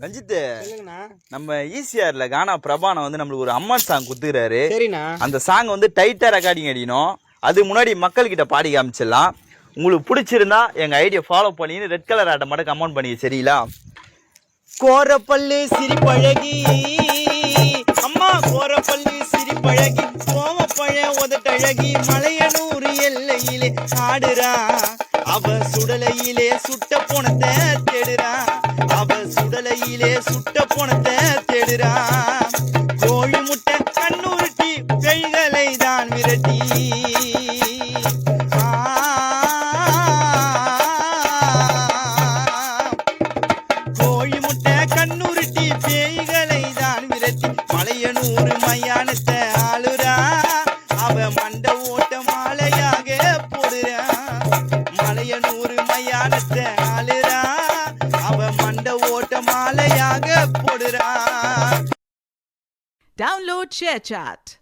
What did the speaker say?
ரஞ்சித், நம்ம ஈசிஆர்ல கானா பிரபானம் வந்து நம்மளுக்கு ஒரு அம்மன் சாங் குத்துறாரு. அந்த சாங் வந்து டைட்டா ரெக்கார்டிங் அடிக்கணும். அது முன்னாடி மக்கள் கிட்ட பாடி காமிச்சிடலாம். உங்களுக்கு பிடிச்சிருந்தா எங்க ஐடியா ஃபாலோ பண்ணி ரெட் கலர் ஆட்டை மட்டும் கமெண்ட் பண்ணி சரிங்களா? கோரப்பள்ளி சிரிப்பழகி அம்மா, கோரப்பள்ளி சிரிப்பழகி, கோவப்பழ உதட்டழகி, மலையனூர் எல்லையிலே ஆடுறா. அவ சுடலையிலே சுட்ட போனத்தை தேடுறா. அவ சுடலையிலே சுட்ட போனத்தை தேடுறா. கோழி முட்டை கண்ணுருட்டி கைகளை தான் விரட்டி கோழி முட்டை கண்ணுருட்டி பேய்களை தான் விரட்டி மலையனூர் மயானத்தை ஆளுறா. அவ மண்ட ஓட்ட மாலையாக போடுறா. மலையனூர் மயானத்தை ஆளுறா. அவ மண்ட ஓட்ட மாலையாக போடுறா. Download ShareChat.